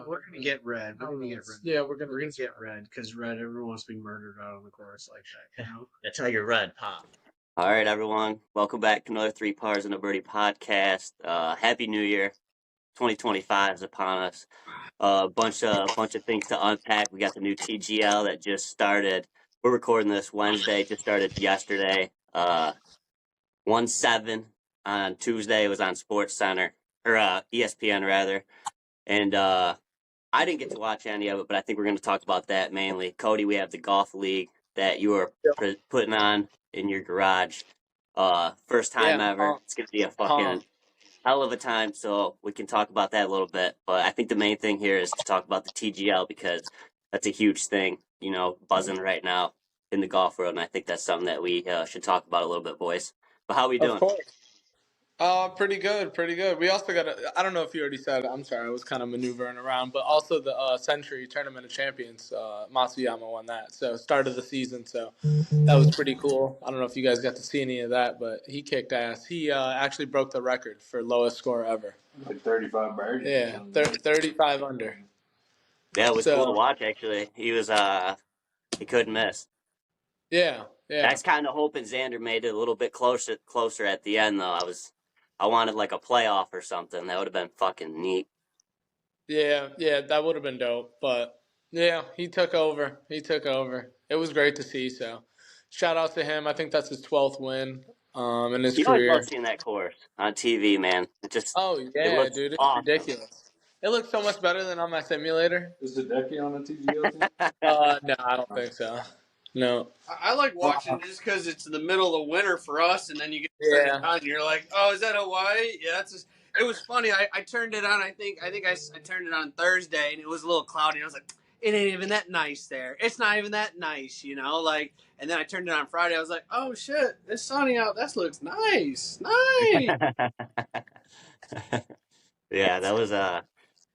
we're gonna get red. We're gonna get red. Yeah, we're gonna get red because red. Everyone wants to be murdered out on the course like that. You know. That's how you're red pop. All right, everyone. Welcome back to another 3 Pars and a Birdie podcast. Happy New Year. 2025 is upon us. A bunch of things to unpack. We got the new TGL that just started. We're recording this Wednesday. Just started yesterday. 1-7 on Tuesday. It was on Sports Center or ESPN rather. And I didn't get to watch any of it, but I think we're going to talk about that mainly. Kody, we have the golf league that you are putting on in your garage. First time ever. It's going to be a fucking hell of a time, so we can talk about that a little bit. But I think the main thing here is to talk about the TGL because that's a huge thing, you know, buzzing right now in the golf world, and I think that's something that we should talk about a little bit, boys. But how are we doing? Of course. Pretty good. We also got I don't know if you already said it. I'm sorry, I was kind of maneuvering around. But also the Century Tournament of Champions, Matsuyama won that. So start of the season. So that was pretty cool. I don't know if you guys got to see any of that, but he kicked ass. He actually broke the record for lowest score ever. Like 35 birdies. Yeah, 35 under. Yeah, it was cool to watch, actually. He was, he couldn't miss. Yeah. I was kind of hoping Xander made it a little bit closer at the end, though. I wanted like a playoff or something. That would have been fucking neat. Yeah, that would have been dope. But yeah, he took over. It was great to see. So shout out to him. I think that's his 12th win in his career. I love seeing that course on TV, man. It just dude, it's awesome. Ridiculous. It looks so much better than on my simulator. Is the Decky on the TGL team? No, I don't think so. No. I like watching just because it's in the middle of winter for us, and then you get turned on, and you're like, oh, is that Hawaii? Yeah, it was funny. I turned it on. I think I turned it on Thursday, and it was a little cloudy. And I was like, it ain't even that nice there. It's not even that nice, you know. Like, and then I turned it on Friday. I was like, oh shit, it's sunny out. That looks nice. Yeah, that was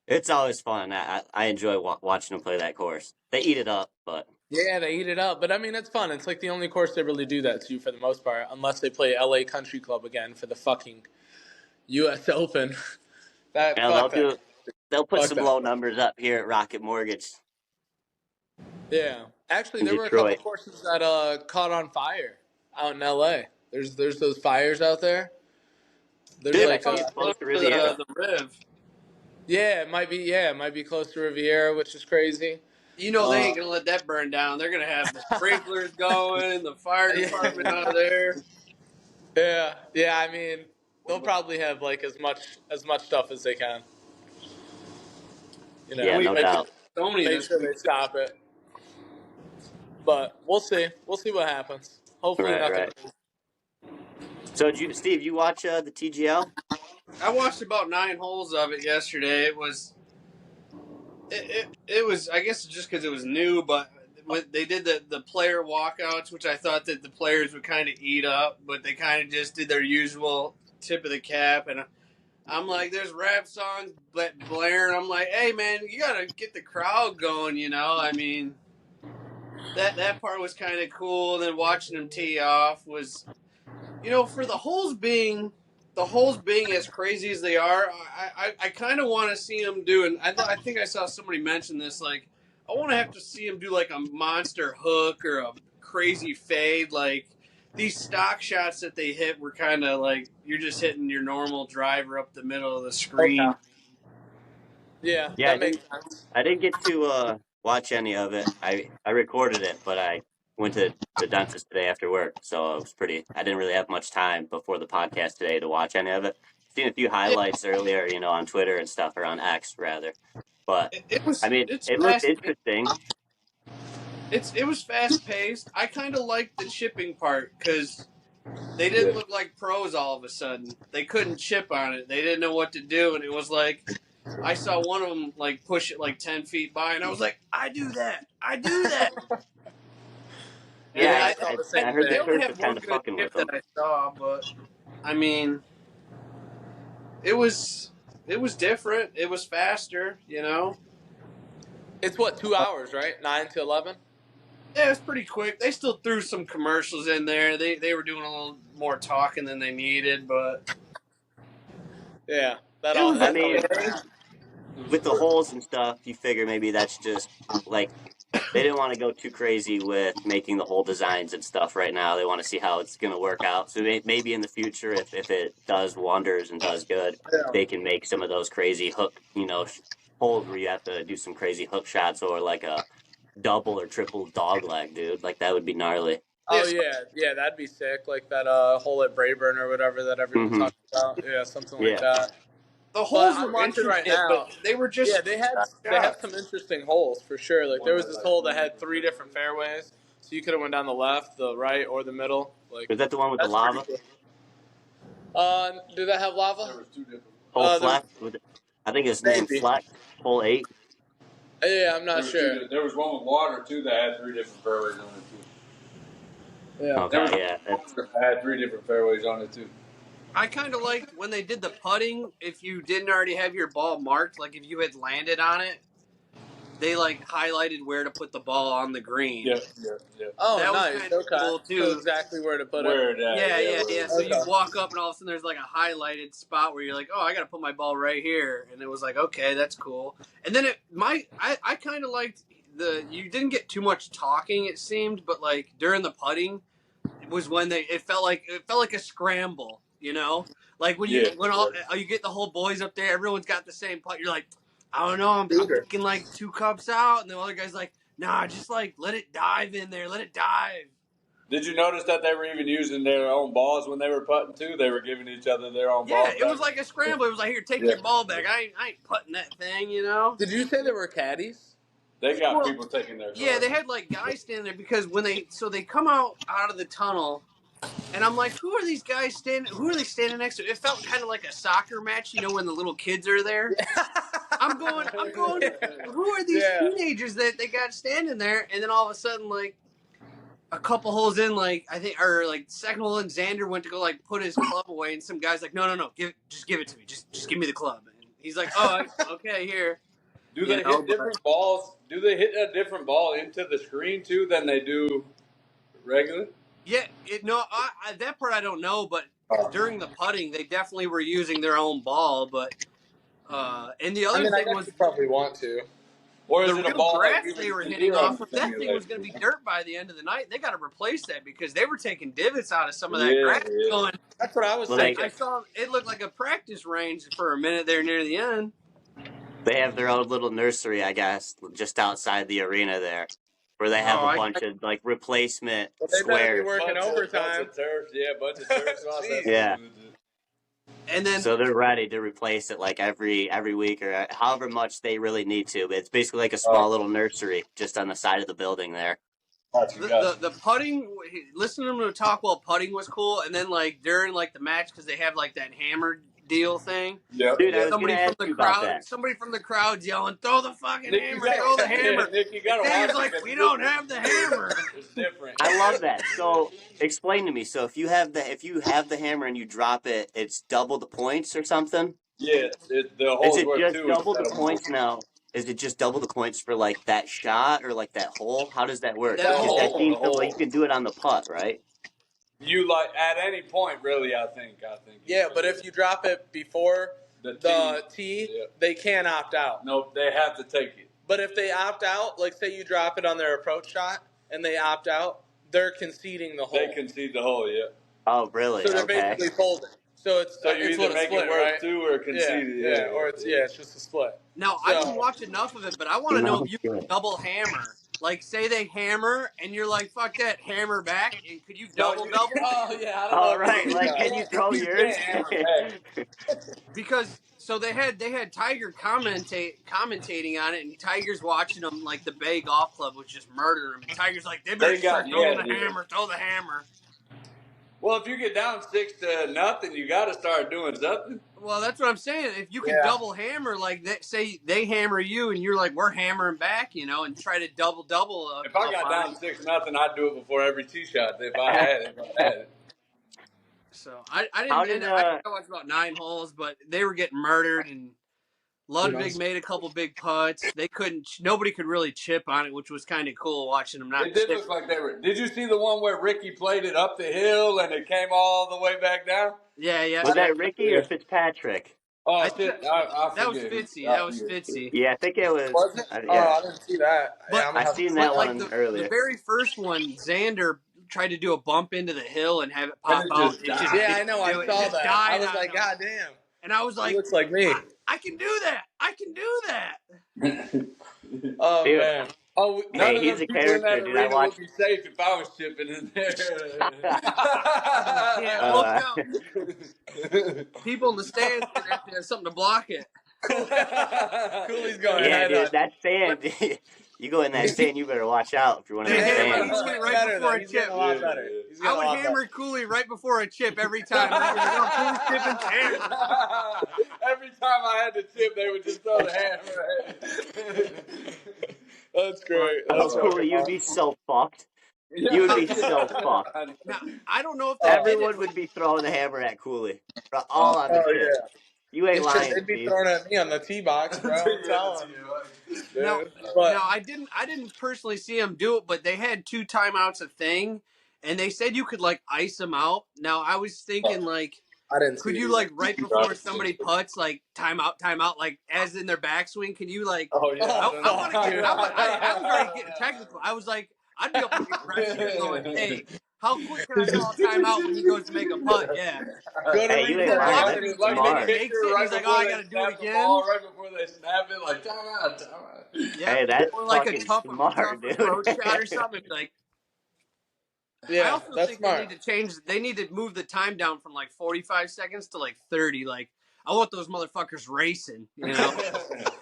It's always fun. I enjoy watching them play that course. They eat it up, but. Yeah, they eat it up. But, I mean, it's fun. It's like the only course they really do that to for the most part, unless they play LA Country Club again for the fucking U.S. Open. They'll put some low numbers up here at Rocket Mortgage. Yeah. Actually, there were a couple courses that caught on fire out in L.A. There's those fires out there. There's close to the Riv. Yeah, it might be close to Riviera, which is crazy. You know they ain't gonna let that burn down. They're gonna have the sprinklers going, the fire department out there. Yeah. I mean, they'll probably have like as much stuff as they can. You know, yeah, no doubt. Make sure they stop it. But we'll see. We'll see what happens. Hopefully nothing. Right. So, Steve, you watch the TGL? I watched about 9 holes of it yesterday. It was. It was, I guess, just because it was new, but when they did the player walkouts, which I thought that the players would kind of eat up, but they kind of just did their usual tip of the cap, and I'm like, there's rap songs blaring. I'm like, hey man, you gotta get the crowd going, you know. I mean, that part was kind of cool. And then watching them tee off was, you know, for the holes being as crazy as they are, I kind of want to see them do, and I think I saw somebody mention this, like, I want to have to see them do, like, a monster hook or a crazy fade. Like, these stock shots that they hit were kind of like, you're just hitting your normal driver up the middle of the screen. Okay. Yeah, that makes sense. I didn't get to watch any of it. I recorded it, but I went to the dentist today after work, so I didn't really have much time before the podcast today to watch any of it. Seen a few highlights earlier, you know, on Twitter and stuff, or on X rather. But it looked interesting. It was fast paced. I kind of liked the chipping part because they didn't look like pros all of a sudden. They couldn't chip on it. They didn't know what to do, and it was like, I saw one of them like push it like 10 feet by, and I was like, I do that. Yeah, I heard they only have one good tip that I saw, but I mean, it was different. It was faster, you know. It's what, 2 hours, right? 9 to 11. Yeah, it's pretty quick. They still threw some commercials in there. They were doing a little more talking than they needed, but yeah, with the holes and stuff, you figure maybe that's just like they didn't want to go too crazy with making the hole designs and stuff right now. They want to see how it's going to work out. So maybe in the future, if it does wonders and does good, Yeah. they can make some of those crazy hook, holes where you have to do some crazy hook shots or like a double or triple dog leg, dude. Like that would be gnarly. Oh yeah, that'd be sick. Like that hole at Brayburn or whatever that everyone's Mm-hmm. talking about. Yeah, something like Yeah. that. The But holes I'm were watching right intricate, now. but they were Yeah, just they have some interesting holes for sure. Like there was this hole that had 3 different fairways, so you could have went down the left, the right, or the middle. Like Is that the one with the that's pretty lava? cool. Did that have lava? There was 2 different. Hole There was, flex? I think it's named maybe. Flex. Hole 8. Yeah, I'm not There sure. there was one with water too that had 3 different fairways on it too. Yeah. There was Okay, yeah. one that had 3 different fairways on it too. I kind of liked when they did the putting. If you didn't already have your ball marked, like if you had landed on it, they like highlighted where to put the ball on the green. Yeah. Oh, That was nice. kind of Okay. cool So too. exactly where to put Where it. it at? Yeah. So you Okay. walk up and all of a sudden there's like a highlighted spot where you're like, oh, I got to put my ball right here, and it was like, okay, that's cool. And then I kind of liked you didn't get too much talking, it seemed, but like during the putting was when it felt like a scramble, like when you get the whole boys up there, everyone's got the same putt. You're like, I don't know, I'm thinking like 2 cups out, and the other guy's like, nah, just like let it dive in there, let it dive. Did you notice that they were even using their own balls when they were putting too? They were giving each other their own balls. Yeah, it was like a scramble. It was like, here, take your ball back. I ain't putting that thing, Did you say there were caddies? They got Well, people taking their. Yeah, they had like guys standing there because when they come out of the tunnel, and I'm like, who are these guys standing? Who are they standing next to? It felt kind of like a soccer match, when the little kids are there. I'm going. Who are these teenagers that they got standing there? And then all of a sudden, like a couple holes in, like I think, or like second hole in, Xander went to go like put his club away, and some guy's like, no, just give it to me, just give me the club. And he's like, oh, okay, here. Do they hit different balls? Do they hit a different ball into the screen too than they do regular? Yeah, that part I don't know, but during the putting, they definitely were using their own ball. But and the other thing was you probably want to. Or is the it a real ball grass like they were can hitting do on off the of. That thing was going to be dirt by the end of the night. They got to replace that because they were taking divots out of some of that grass. Going, that's what I was Well, thinking. I saw it looked like a practice range for a minute there near the end. They have their own little nursery, I guess, just outside the arena there, where they have a bunch of like replacement They better squares. be working overtime. Bunch of turf. Yeah. And then So they're ready to replace it like every week or however much they really need to. But it's basically like a small little nursery just on the side of the building there. the putting, listening to them talk while putting was cool. And then like during like the match, because they have like that hammer deal thing. Yep. Dude, I was Somebody gonna from ask the you about crowd, that. somebody from the crowd's yelling, "Throw the fucking Nick, hammer! Throw the hammer!" Nick, you gotta Dan's watch like, it. "We don't have the hammer." It's different. I love that. So explain to me. So if you have the hammer and you drop it, it's double the points or something? Yeah, the Is hole's it worth just 2 double the instead of points now? Is it just double the points for like that shot or like that hole? How does that work? That Because hole. that seems The so hole. like you can do it on the putt, right? You like at any point, really. I think. Yeah, but if you drop it before the tee, they can't opt out. No, they have to take it. But if they opt out, like say you drop it on their approach shot and they opt out, they're conceding the hole. They concede the hole. Yeah. Oh, really? So they're Okay. basically folding. So it's So you it's either what a make split, it worth right? 2 or concede it. Yeah, or it's just a split. Now I didn't watch enough of it, but I want to know if you can double hammer. Like, say they hammer, and you're like, "Fuck that, hammer back." And could you double? Oh yeah, I don't know. All right. Like, can you throw yours? Because so they had Tiger commentating on it, and Tiger's watching them like the Bay Golf Club was just murdering him. And Tiger's like, "They better start throwing the hammer, throw the hammer." Well, if you get down 6-0, you got to start doing something. Well, that's what I'm saying. If you can double hammer, like say they hammer you, and you're like, "We're hammering back," and try to double. If I got down 6-0, I'd do it before every tee shot. If I had it. So I didn't. I watched about 9 holes, but they were getting murdered, and Ludwig made a couple big putts. Nobody could really chip on it, which was kind of cool watching them not. It did look like they were. Did you see the one where Ricky played it up the hill and it came all the way back down? Yeah. Was that Ricky or Fitzpatrick? Oh shit! I that was forget. Fitzy. That was Fitzy. Yeah, I think it was. Was it? Oh, Yeah, I didn't see that. But Yeah, I'm I gonna have seen to. that like one the earlier. very first one, Xander tried to do a bump into the hill and have it And pop it out. just It just died. Yeah, I didn't know. I do it. It saw just that. I died was on like, him. God damn. And I was He like, looks like me. I can do that. I can do that. Oh Dude, man. Oh, None hey, of he's them a people in that character, dude. I arena would watched. be safe if I was chipping in there. You can't look Uh, out. People in the stands are gonna have to have something to block it. Cooley's going yeah, head dude, on. that sand. You go in that sand, you better watch out if you're one of They them hammer fans. He's Cooley getting right better before though. a He's getting chip. a lot better. He's getting I a would lot better. hammer Cooley right before a chip every time. And I'd be like, oh, Cooley's chipping hammer. Every time I had to chip, they would just throw the hammer at me. That's great. That's Oh, fucking Cooley, you'd be awesome. so fucked. You would be so fucked. Now, I don't know if they Oh, did it. Everyone would be throwing the hammer at Cooley. oh All on the chip. yeah. You ain't lying, They'd be Steve. throwing at me on the tee box, bro. I'm telling you, Now, dude. But I didn't personally see him do it, but they had 2 timeouts a thing, and they said you could like ice them out. Now I was thinking like, I didn't see could it you either. like right before somebody putts like timeout, like as in their backswing? Can you like? Oh yeah, Oh, I want to fuck, get. dude. I was already getting technical. I was like, I'd be up on the aggressive here, going, hey, how quick can I call a timeout when he goes to make a putt? Yeah, Go to Hey, you and ain't then replay. lying. watch Watch him, That's it. like and then the he smart. makes pitcher it, and right he's like, oh, before I they got to do it snap the ball, again. right before they snap it, like time out. Yeah, Hey, that's or like a fucking tough smart, dude. approach shot or something. Like, I Yeah, also that's think they smart. need to change. They need to move the time down from like 45 seconds to like 30. Like, I want those motherfuckers racing. You know,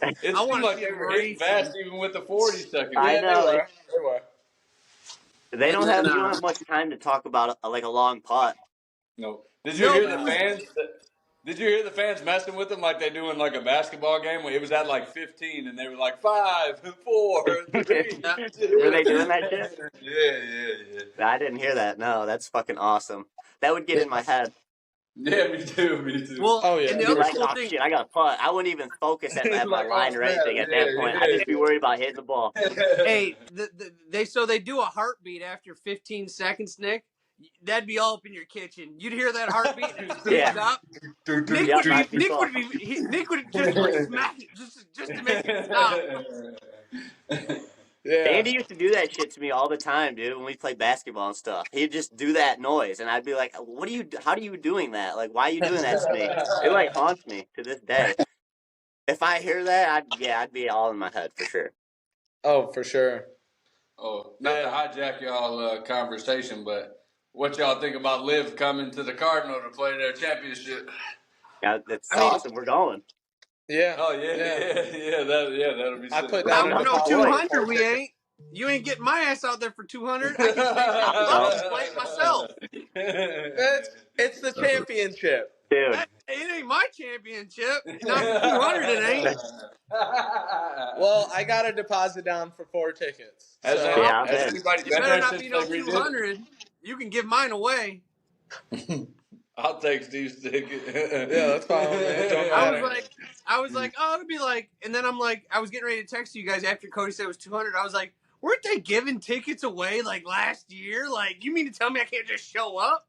It I seemed want to like see they them were hitting fast racing. even with the 40 seconds. I Yeah, they know. were. They were. They And don't then have. You don't have much time to talk about like a long putt. No. Did you no, hear but the it was fans? Did you hear the fans messing with them like they do in like a basketball game? It was at like 15, and they were like 5, 4, 3, yeah, Were yeah. they doing that shit? Yeah. I didn't hear that. No, that's fucking awesome. That would get in my head. Yeah, me too. Well, Oh and yeah. the I'd be other like, cool oh thing, shit, I got to putt. I wouldn't even focus at my Like, oh line or snap, anything at that point. I'd just be worried about hitting the ball. hey, they do a heartbeat after 15 seconds, Nick. That'd be all up in your kitchen. You'd hear that heartbeat and it Yeah. speeds up. Yep, I'd be Nick fucked. would just like smack it just to make it stop. Yeah. Andy used to do that shit to me all the time, dude. When we played basketball and stuff, he'd just do that noise, and I'd be like, "What are you? How are you doing that? Like, why are you doing that to me?" It like haunts me to this day. If I hear that, I'd be all in my head for sure. Oh, for sure. Oh, not to hijack y'all conversation, but what y'all think about Liv coming to the Cardinal to play their championship? Yeah, that's I mean, awesome. We're going. Yeah. Oh that'll be I sick. put no, down a no, deposit for 200 4 we tickets. ain't. You ain't getting my ass out there for 200. I can save y'all bucks and play it myself. It's the championship. Dude. It ain't my championship. Not for 200 it ain't. Well, I got a deposit down for 4 tickets. Has, So Well, I'm has in. anybody it been better there not since be they no redid it? 200. You can give mine away. I'll take Steve's ticket. yeah, that's fine, man. Don't matter. I was like, oh, it'll be like, and then I'm like, I was getting ready to text you guys after Kody said it was 200. I was like, weren't they giving tickets away like last year? Like, you mean to tell me I can't just show up?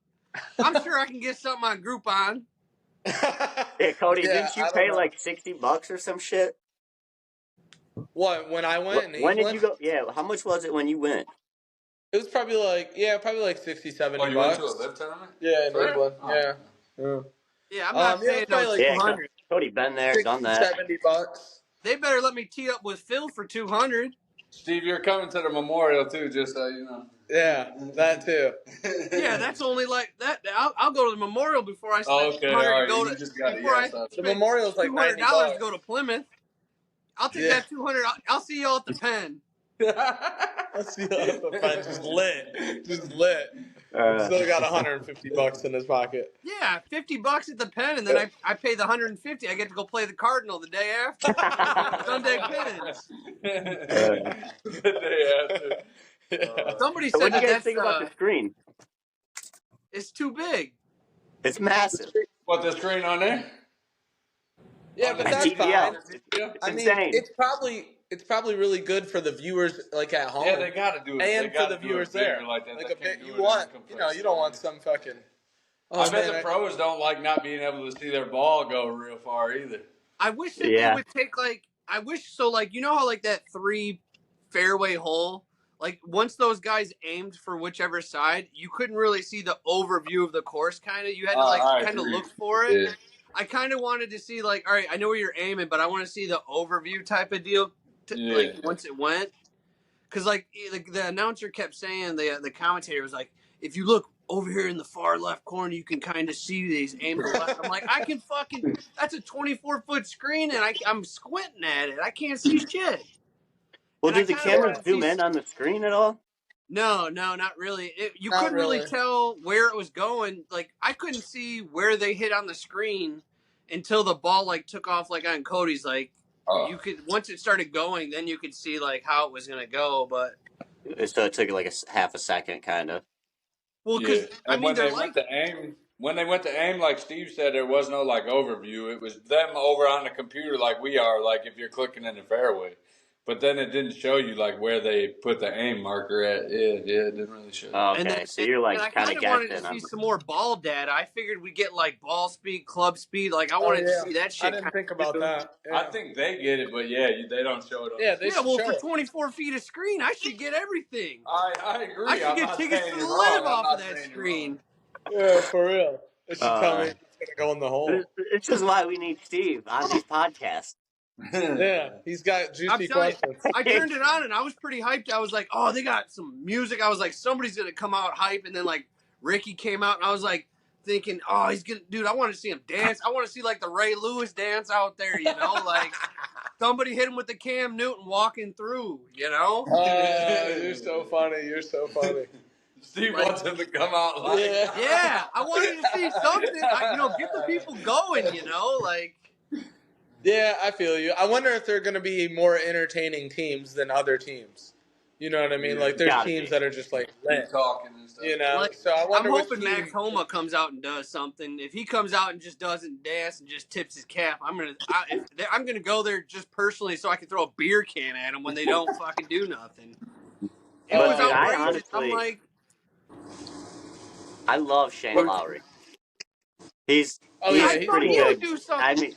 I'm sure I can get something on Groupon. Yeah, Cody, Yeah, didn't you I don't pay know. like $60 or some shit? What, when I went in When did England? you go? Yeah, how much was it when you went? It was probably like 60, 70 Oh, you bucks. went to a live tournament? Yeah, in For real? England. Oh. Yeah. Yeah, I'm not Yeah, saying it's probably no like Yeah, 200. Cody, been there, 60, done that. 70 bucks. They better let me tee up with Phil for 200. Steve, you're coming to the memorial too, just so you know. Yeah, that too. Yeah, that's only like that. I'll go to the memorial before I spend Okay, 200 all to right. go You to just got it. before I Yes, The spend memorial's like $200 $90. to go to Plymouth. I'll take Yeah. that 200. I'll see y'all at the pen. Let's see how the pen just lit. Just lit. Still got $150 in his pocket. Yeah, $50 at the pen, and then I pay the 150. I get to go play the Cardinal the day after. Sunday pins. The day after. Somebody So what said do you that guys think about the screen? it's too big. It's massive. What, the screen on there? Yeah, On but the that's TV? fine. TGL. It's I mean, insane. it's probably really good for the viewers like at home. Yeah, they got to do it. And They for gotta the do viewers it bigger there. like that. Like They a can't bit do you it want, in you don't want some fucking Oh, I bet man, the pros don't like not being able to see their ball go real far either. I wish that they Yeah. would take I wish so you know how that 3 fairway hole, once those guys aimed for whichever side, you couldn't really see the overview of the course. Kind of, you had to I kind of agree. look for it. Yeah. I kind of wanted to see all right, I know where you're aiming, but I want to see the overview type of deal. Yeah. Once it went, because the announcer kept saying, the commentator was like, if you look over here in the far left corner, you can kind of see these aimed to the left. I'm like, I can fucking, that's a 24-foot screen, and I'm squinting at it. I can't see shit. Well, And I did the kind of cameras wanted to zoom see. in on the screen at all? No, not really. You Not couldn't really really. tell where it was going. I couldn't see where they hit on the screen until the ball took off on Cody's. You could, once it started going, then you could see how it was gonna go. But So it took like half a second, kind of. well, Yeah. because I And mean when they're they went to aim, like Steve said, there was no overview. It was them over on the computer like we are, if you're clicking in the fairway. But then it didn't show you where they put the aim marker at. Yeah, it didn't really show you. Oh, And then, okay, so you're and I kind kind of of wanted to guessing see on. some more ball data. I figured we'd get ball speed, club speed. I Oh, wanted to yeah. see that I shit. didn't think kinda about too. that. Yeah. I think they get it, but yeah, they don't show it on. Yeah, the they Yeah, should well, show for it. 24 feet of screen, I should get everything. I agree. I should I'm get not tickets saying to the you're live wrong. I'm off of not that saying you're wrong. screen. Yeah, for real. They should tell me Uh, it's gonna go in the hole. this is why we need Steve on these podcasts. Yeah, he's got I'm juicy telling you, questions. I turned it on and I was pretty hyped. I was like, oh, they got some music. I was like, somebody's gonna come out hype, and then Ricky came out, and I was thinking, oh, he's gonna, dude, I want to see him dance. I want to see the Ray Lewis dance out there, somebody hit him with the Cam Newton walking through, You're so funny. You're so funny. Steve wants him to come out Yeah, I wanted to see something. Get the people going. Yeah, I feel you. I wonder if they're going to be more entertaining teams than other teams. You know what I mean? Yeah. There's Gotta teams be. that are just lit. keep talking and stuff. So I I'm wonder which hoping team. Max Homa comes out and does something. If he comes out and just doesn't dance and just tips his cap, I'm gonna go there just personally so I can throw a beer can at him when they don't fucking do nothing. It was Dude, I outrageous. I'm honestly, I love Shane Lowry. He's I thought pretty he good. would do something. I mean,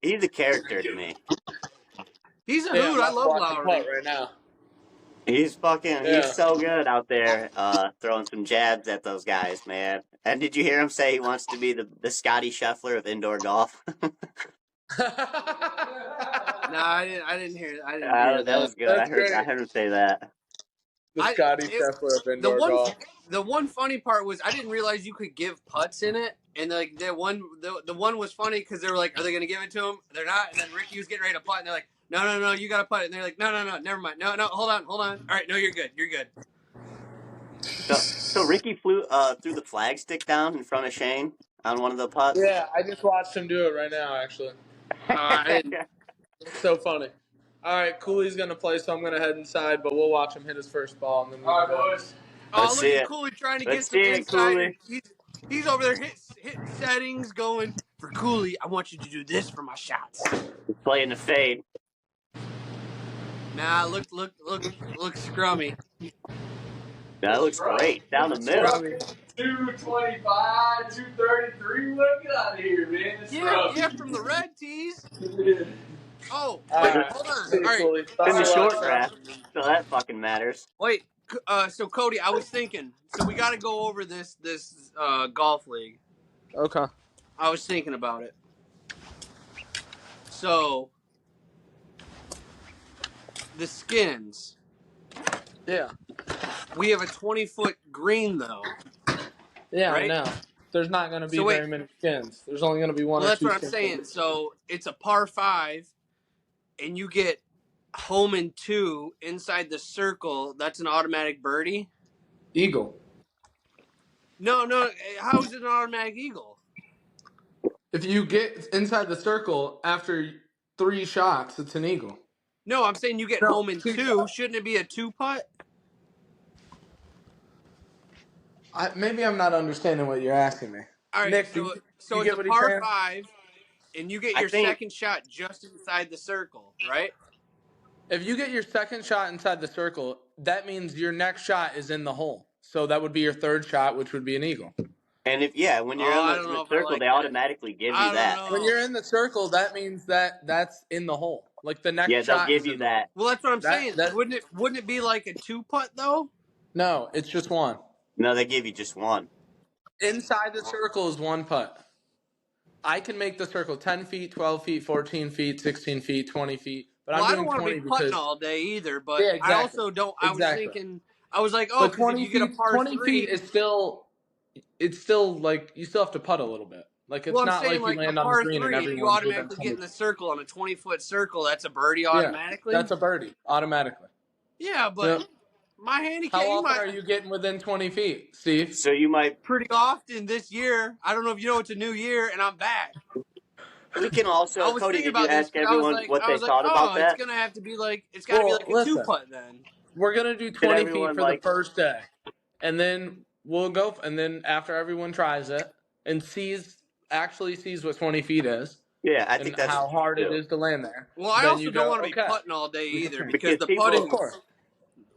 he's a character to me. He's a Yeah, hoot. I love watching Lowry. putt right now. He's Yeah. he's so good out there, throwing some jabs at those guys, man. And did you hear him say he wants to be the Scotty Scheffler of indoor golf? No, I didn't hear. I didn't hear That was good. That's great. I heard him say that. The Scotty Scheffler of indoor golf. The one funny part was I didn't realize you could give putts in it, and the one was funny because they were like, "Are they going to give it to him?" They're not, and then Ricky was getting ready to putt, and they're like, "No, you got to putt it." And they're like, "No, never mind. No, hold on. All right, no, you're good. So Ricky threw the flag stick down in front of Shane on one of the putts. Yeah, I just watched him do it right now, actually. I didn't. It's so funny. All right, Cooley's going to play, so I'm going to head inside, but we'll watch him hit his first ball. And then All right, boys. Oh, Let's look see at it. Cooley trying to Let's get some see it, insight. Cooley. He's over there hitting settings, going for Cooley. I want you to do this for my shots. He's playing the fade. Nah, look scrummy. That looks great. Down the middle. 225, 233. Get out of here, man. It's Yeah, from the red tees. Oh, All wait, right. hold on. See you, All right. Cooley. It's in the short draft, so that fucking matters. Wait, so Kody, I was thinking, so we got to go over this golf league. Okay. I was thinking about it. So, the skins. Yeah. We have a 20-foot green, though. Yeah, right? I know. There's not going to be very many skins. There's only going to be one or two. Well, that's what I'm saying. So, it's a par 5, and you get home in 2 inside the circle. That's an automatic birdie? Eagle. No. How is it an automatic eagle? If you get inside the circle after 3 shots, it's an eagle. No, I'm saying you get home in 2. Shouldn't it be a 2-putt? Maybe I'm not understanding what you're asking me. All right, Nick, so it's get a what he's par saying? 5, and you get your second shot just inside the circle, right? If you get your second shot inside the circle, that means your next shot is in the hole. So that would be your third shot, which would be an eagle. And when you're I in don't the know if I circle, like they that. automatically give you I don't that. know. When you're in the circle, that means that's in the hole. Like the next Yeah, they'll shot give is you in the that. hole. Well, that's what I'm That saying. that Wouldn't it be like a 2-putt though? no, it's just one. No, they give you just one. Inside the circle is one putt. I can make the circle 10 feet, 12 feet, 14 feet, 16 feet, 20 feet, but Well, I'm I don't doing want to be 20 putting because all day either, but yeah, I exactly, also don't. I was exactly. thinking, I was like, oh, But because if you get a par 20 feet three, is still, it's still like you still have to putt a little bit. Like well, it's I'm not saying like you like a land on the par green and three, if you everyone's within automatically get 20 in the feet. circle on a 20-foot circle, that's a birdie Yeah, automatically. that's a birdie automatically. Yeah, but Yep. my handicap, How you often might are you getting within 20 feet, Steve? So you might. pretty often this year. I don't know if you know it's a new year and I'm back. We can I also, was Cody. thinking Did you about this ask because everyone what I they was like, thought about oh, that? it's got to be Well, like a two listen, putt then. we're gonna do Did 20 feet everyone for the like? first day, and then we'll go. And then after everyone tries it and actually sees what 20 feet is Yeah, I and think that's how hard it too. is to land there, Well, I then also you don't go, want to be okay, putting all day we can either finish. because Because the Well, of putting, people, course,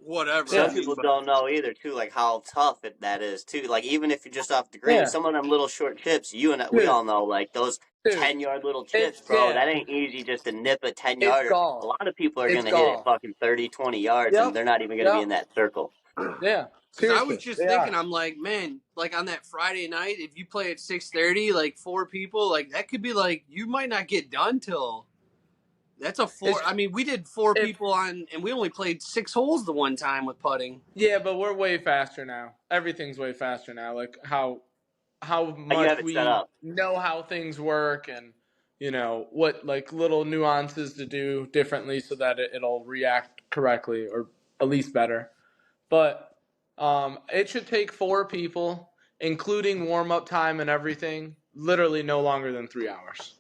whatever. I yeah, some mean, people but don't know either too, like how tough that is too. Like even if you're just off the green, yeah, some of them little short chips, we dude, all know, like those dude, 10-yard little chips, it's bro. That ain't easy just to nip a 10 it's yarder. A golf, lot of people are it's gonna hit it golf. fucking 30, 20 yards, and Yep, they're not even gonna be yep, in that circle. yeah. because I was Seriously, just they thinking, are. I'm like, man, like on that Friday night, if you play at 6:30, like 4 people, like that could be like you might not get done till that's a four. It's I mean, we did four if people on, and we only played 6 holes the one time with putting. yeah, but we're way faster now. Everything's way faster now. Like how You have much it set we up. know how things work and what like little nuances to do differently so that it'll react correctly or at least better. But it should take 4 people, including warm up time and everything, literally no longer than 3 hours.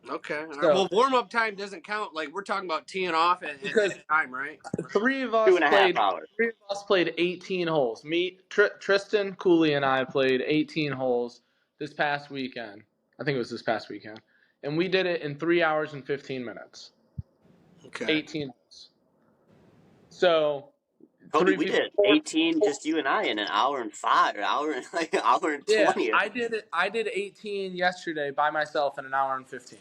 Okay. All right. So Well, warm up time doesn't count. Like we're talking about teeing off at because that time, right? three of Two us and a half played hours. 18 holes. Me, Tristan, Cooley, and I played 18 holes this past weekend. I think it was this past weekend, and we did it in 3 hours and 15 minutes. Okay. 18 holes. So Cody, three we people. did 18, just you and I, in an hour and 5, an hour and like an hour and Yeah, 20. I did it. I did 18 yesterday by myself in an hour and 15.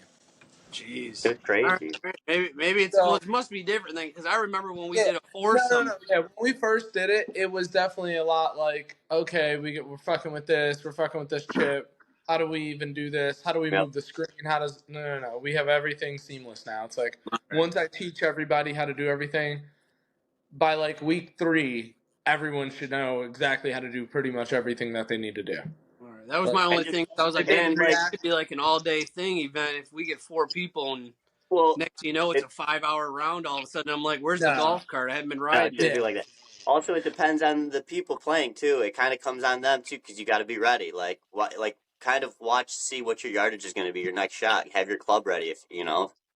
Jeez. It's All crazy. right. Maybe it's So it must be different then because I remember when we yeah, did a no, foursome. no. Yeah, when we first did it, it was definitely a lot like, okay, we're fucking with this, we're fucking with this chip. How do we even do this? How do we Yep. move the screen? How does no. We have everything seamless now. It's like once I teach everybody how to do everything, by like week 3, everyone should know exactly how to do pretty much everything that they need to do. All right. That was Like my And only just thing. I was like, it man, didn't and maybe like this could react. be like an all-day thing event if we get 4 people and well, next thing you know it's it a 5-hour round. All of a sudden, I'm like, where's the No, golf cart? I haven't been no, it riding shouldn't it. be yeah, like that. Also, it depends on the people playing too. It kind of comes on them too, because you got to be ready. Like kind of watch, see what your yardage is going to be your next shot. Have your club ready. If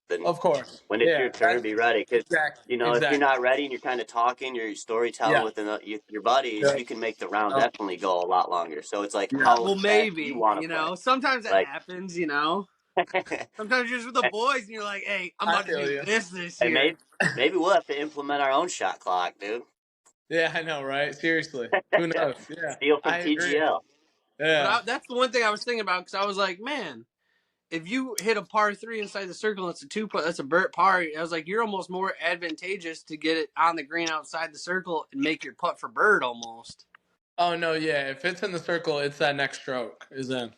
then of course, when it's your yeah. turn, That's be ready. Because if you're exactly, not ready and you're kind of talking, you're storytelling yeah, with your buddies, yeah, you can make the round yeah. definitely go a lot longer. So it's like, Yeah. how Well, fast do you maybe, want to play? sometimes that Like, happens, Sometimes you're just with the boys and you're like, hey, I'm I about to feel do you. this and year. maybe we'll have to implement our own shot clock, dude. Yeah, I know, right? Seriously, who knows? Yeah, Steal from I agree. TGL. Yeah, That's the one thing I was thinking about because I was like, man, if you hit a par three inside the circle and it's a 2 putt, that's a par. I was like, you're almost more advantageous to get it on the green outside the circle and make your putt for bird almost. oh no, yeah. If it's in the circle, it's that next stroke is in.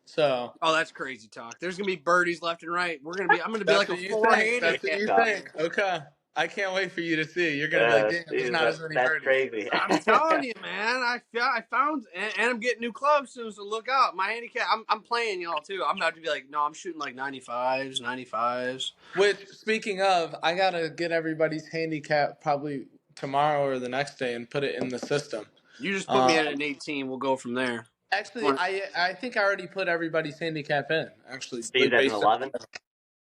So Oh, that's crazy talk. There's gonna be birdies left and right. I'm gonna be that's like a what you 4 think. That's what handicap. you Stop. think. Okay, I can't wait for you to see. You're gonna be like, damn, there's not as many That's birdies. crazy. I'm telling you, man. I found, and I'm getting new clubs soon, so look out. My handicap. I'm playing y'all too. I'm about to be like, no, I'm shooting like 95s. Which, speaking of, I gotta get everybody's handicap probably tomorrow or the next day and put it in the system. You just put me at Um, an 18. We'll go from there. actually, I think I already put everybody's handicap in. Actually, Steve's like at an based on 11.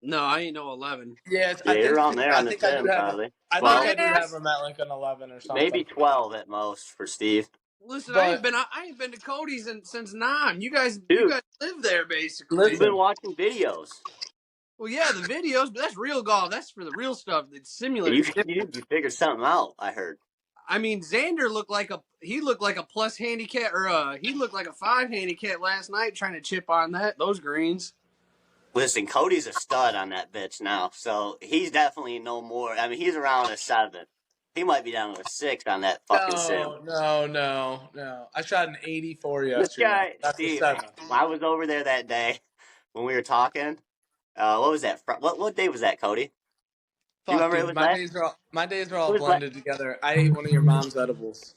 No, I ain't no 11. yes, Yeah, you're around there I on the think I do 10, have him. probably I think My 12, I do have ass. him at like an 11 or maybe something. 12 at most for Steve. Listen, But I ain't been to Cody's since 9. You guys Dude, live there basically. you've been listen, watching videos. Well, yeah, the videos, but that's real golf. That's for the real stuff. The You simulator's you different. you figured something out, I heard. I mean, Xander looked like a plus handicap, or he looked like a 5 handicap last night trying to chip on those greens. Listen, Cody's a stud on that bitch now, so he's definitely no more. I mean, he's around a 7. He might be down to a 6 on that fucking sim. No. I shot an 84 This yesterday. guy, That's a Steve, 7. I was over there that day when we were talking. What was that? What day was that, Cody? Do you Fuck, remember? It dude. was My days are it all was like blended together. I ate one of your mom's edibles,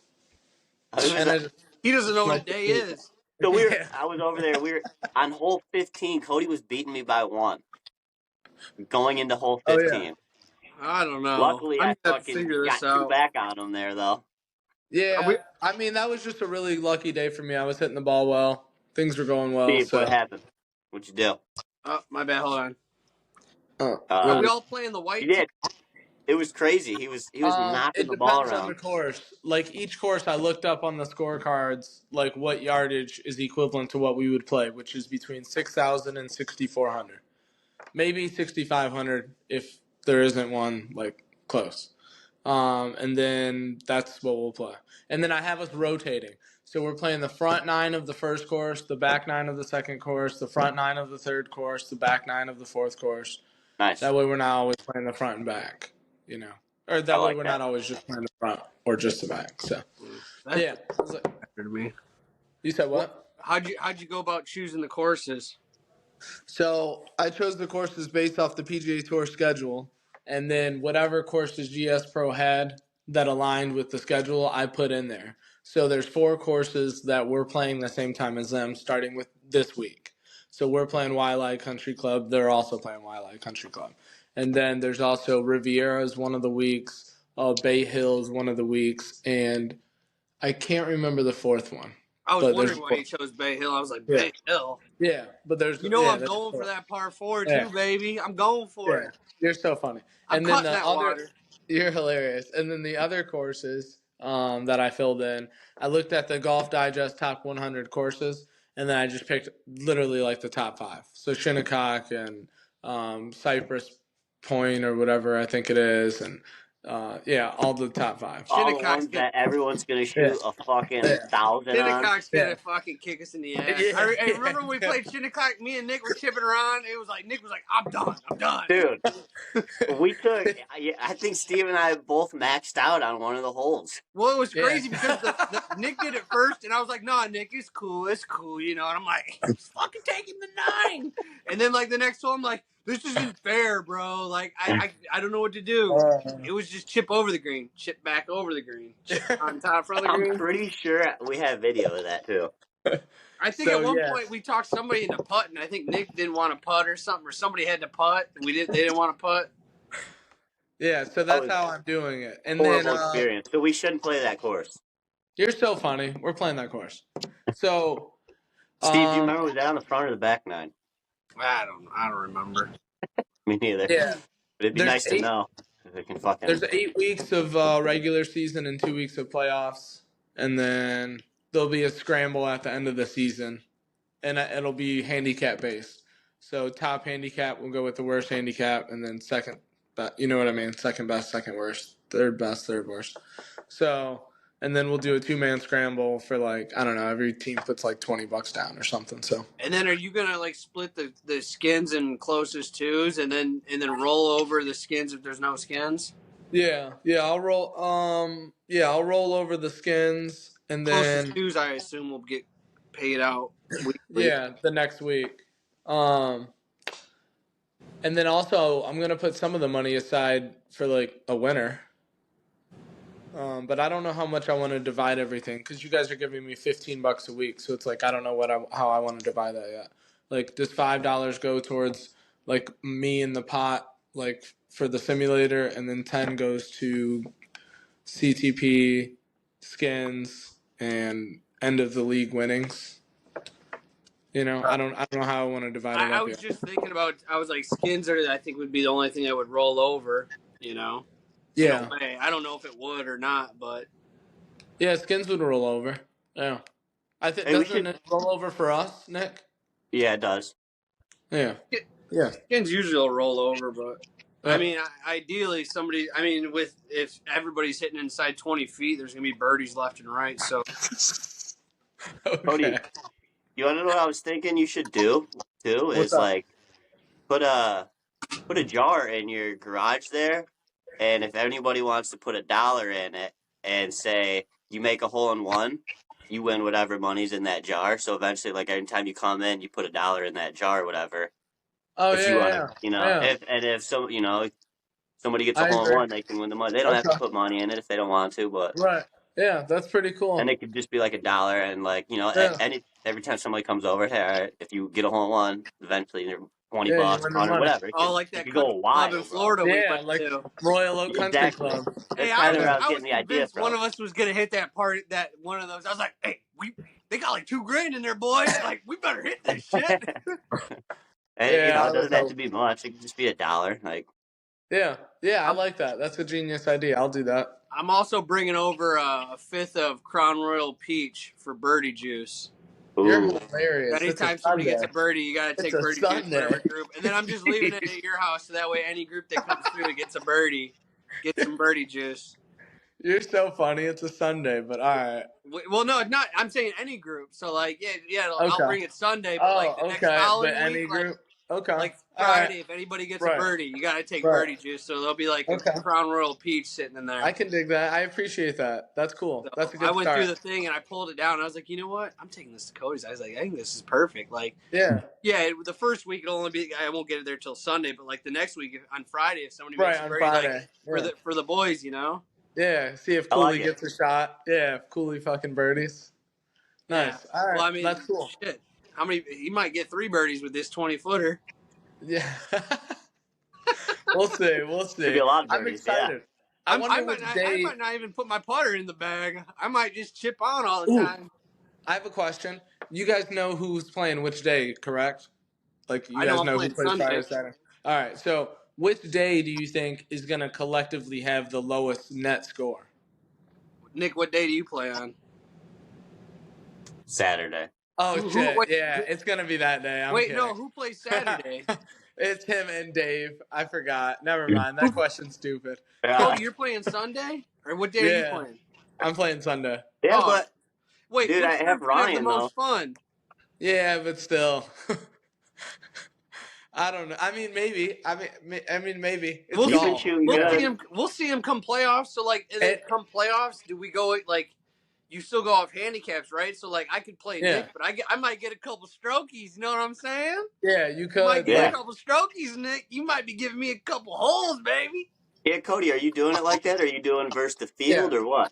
it was and I just He doesn't know what a smoked the day weed. is. so Yeah. I was over there. We were on hole 15. Cody was beating me by 1 going into hole Oh yeah. 15. I don't know. Luckily, I'm I gonna have to fucking figure this got 2 out. back on him there though. Yeah. I mean, that was just a really lucky day for me. I was hitting the ball well. Things were going well. Steve, what So. happened? What'd you do? Oh, my bad. Hold on. Are Uh, we all playing the he white team? did. It was crazy. He was knocking It the ball depends on the around. course. Like each course, I looked up on the scorecards, like what yardage is equivalent to what we would play, which is between 6,000 and 6,400, maybe 6,500 if there isn't one like close. And then that's what we'll play. And then I have us rotating. So we're playing the front 9 of the first course, the back 9 of the second course, the front 9 of the third course, the back 9 of the fourth course. Nice. That way we're not always playing the front and back, you know. Or I that way like we're that. not always just playing the front or just the back. So That's yeah. to me. You said Well, what? how'd you go about choosing the courses? So I chose the courses based off the PGA Tour schedule, and then whatever courses GS Pro had that aligned with the schedule, I put in there. So there's 4 courses that we're playing the same time as them, starting with this week. So we're playing Waialae Country Club. They're also playing Waialae Country Club. And then there's also Riviera is one of the weeks, Bay Hill is one of the weeks, and I can't remember the fourth one. I was But there's wondering why you chose Bay Hill. I was like, yeah, Bay Hill. yeah. But there's You know yeah, I'm there's going for 4. that par 4 Yeah. too, baby. I'm going for Yeah, it. you're so funny. I'm And then cutting the that other, water. you're hilarious. And then the other courses that I filled in, I looked at the Golf Digest top 100 courses, and then I just picked literally like the top 5. So Shinnecock and Cypress Point or whatever I think it is, and yeah, all the top 5. All the Shinnecock's ones gonna that everyone's gonna Yeah, shoot a fucking yeah, 1,000 on. Shinnecock's yeah, gonna fucking kick us in the ass. yeah, I yeah, remember when we played Shinnecock. Me and Nick were chipping around. It was like Nick was like, "I'm done. I'm done." Dude, we took. I think Steve and I both maxed out on one of the holes. Well, it was yeah. crazy because the Nick did it first, and I was like, "Nah, Nick, it's cool, you know." And I'm like, "He's fucking taking the 9." And then like the next hole, I'm like, "This isn't fair, bro. Like I don't know what to do." It was just chip over the green, chip back over the green, chip on top front of the I'm green. pretty sure we have video of that too. I think So at one yeah, point we talked somebody into putting. I think Nick didn't want to putt or something, or somebody had to putt. They didn't want to putt. yeah. So That that's was how I'm doing it. And then horrible experience. So we shouldn't play that course. you're so funny. We're playing that course. So Steve, do you remember was that on the front or the back 9? I don't remember. Me neither. yeah, But it'd be there's nice to 8 know if we can fucking. there's 8 weeks of regular season and 2 weeks of playoffs, and then there'll be a scramble at the end of the season, and it'll be handicap based. So top handicap will go with the worst handicap, and then second, you know what I mean? Second best, second worst, third best, third worst. So, and then we'll do a 2-man scramble for like I don't know. Every team puts like $20 down or something. So. And then are you gonna like split the skins and closest twos, and then roll over the skins if there's no skins? Yeah, I'll roll over the skins and Closest then twos, I assume, will get paid out weekly. yeah, the next week. And then also I'm gonna put some of the money aside for like a winner. But I don't know how much I want to divide everything because you guys are giving me $15 a week, so it's like I don't know how I want to divide that yet. Like, does $5 go towards like me in the pot, like for the simulator, and then 10 goes to CTP, skins, and end of the league winnings? You know, I don't know how I want to divide it I up was yet. just thinking about. I was like, skins I think would be the only thing that would roll over. You know. Yeah, In a way. I don't know if it would or not, but yeah, skins would roll over. Yeah, I think Hey, we doesn't should. it roll over for us, Nick? Yeah, it does. Yeah, yeah. skins usually will roll over. But I mean, ideally, somebody. I mean, if everybody's hitting inside 20 feet, there's gonna be birdies left and right. So Okay. Cody, you want to know what I was thinking you should do too? What's Is up? like put a put a jar in your garage there, and if anybody wants to put $1 in it and say you make a hole in one, you win whatever money's in that jar. So eventually, like every time you come in, you put $1 in that jar, or whatever. Oh If you want to, yeah, yeah. if some, somebody gets a I hole in agree. one, they can win the money. They don't have to Okay. put money in it if they don't want to, but Right. Yeah, that's pretty and cool. it could just be like $1, and like Yeah. every time somebody comes over, hey, all right, if you get a hole in one, eventually they're 20 Yeah, you bucks, win the 100, money. whatever. oh, like It that could go country a club in while, bro. Florida we Yeah, went like to. Royal Oak Country Exactly. Club. Hey, That's I kind of was where Yeah. I was I getting was the idea convinced one from. of us was gonna hit that part. That one of those. I was like, hey, they got like $2,000 in there, boys. Like, we better hit this shit. And, Yeah, I it would doesn't have to hope. be much. It could just be $1. Like, Yeah. Yeah, I I'm like that. That's a genius idea. I'll do that. I'm also bringing over a fifth of Crown Royal Peach for birdie juice. You're ooh, hilarious. It's a Anytime somebody gets Sunday. a birdie, you got to It's take a birdie juice, Sunday. whatever group. And then I'm just leaving it at your house, so that way any group that comes through gets a birdie, gets some birdie juice. You're so funny. It's a Sunday, but all right. Well, no, not. I'm saying any group. So like, yeah, I'll Okay. bring it Sunday, but like the Oh, next okay. But following week, any group? Okay. All like right. Friday, if anybody gets a Right. birdie, you got to take Right. birdie juice. So there'll be like a Okay. Crown Royal Peach sitting in there. I can dig that. I appreciate that. That's cool. That's So a I good went through start. the thing and I pulled it down. And I was like, you know what? I'm taking this to Cody's. I was like, I think this is perfect. Like, Yeah. yeah, the first week it'll only be. I won't get it there till Sunday, but like the next week on Friday, if somebody Right makes a on birdie, like Friday. for Yeah. the boys, you know. Yeah. See if I like Cooley it. gets a shot. Yeah. If Cooley fucking birdies. Yeah. Nice. All Well, right. I mean, That's cool. shit. How many? He might get 3 birdies with this 20-footer. Yeah. We'll see. We'll Could be see. a lot of I'm birdies. Yeah. excited. I I wonder might which not. I day. might not even put my putter in the bag. I might just chip on all the Ooh, time. I have a question. You guys know who's playing which day, correct? Like you I know guys I'm know who playing plays Friday or Sunday. Saturday. All right. So which day do you think is going to collectively have the lowest net score? Nick, what day do you play on? Saturday. Oh shit! Wait, Yeah, it's gonna be that day. I'm wait, kidding. no. Who plays Saturday? It's him and Dave. I forgot. Never mind. That Who? question's stupid. Yeah. Cody, you're playing Sunday, or what day are you Yeah, playing? I'm playing Sunday. Yeah, Oh, but wait. dude, I Which have group should have the Ryan though. most fun? Yeah, but still, I don't know. I mean, maybe. Maybe it's We'll He's see. been golf. shooting You We'll know. see good. him. We'll see him come playoffs. So like, and then It, come playoffs, do we go like? You still go off handicaps, right? So like, I could play yeah, Nick, but I might get a couple strokies. You know what I'm saying? yeah. You You might could get a Yeah. like. couple strokies, Nick. You might be giving me a couple holes, baby. Yeah, Cody, are you doing it like that? Are you doing versus the Yeah, field or what?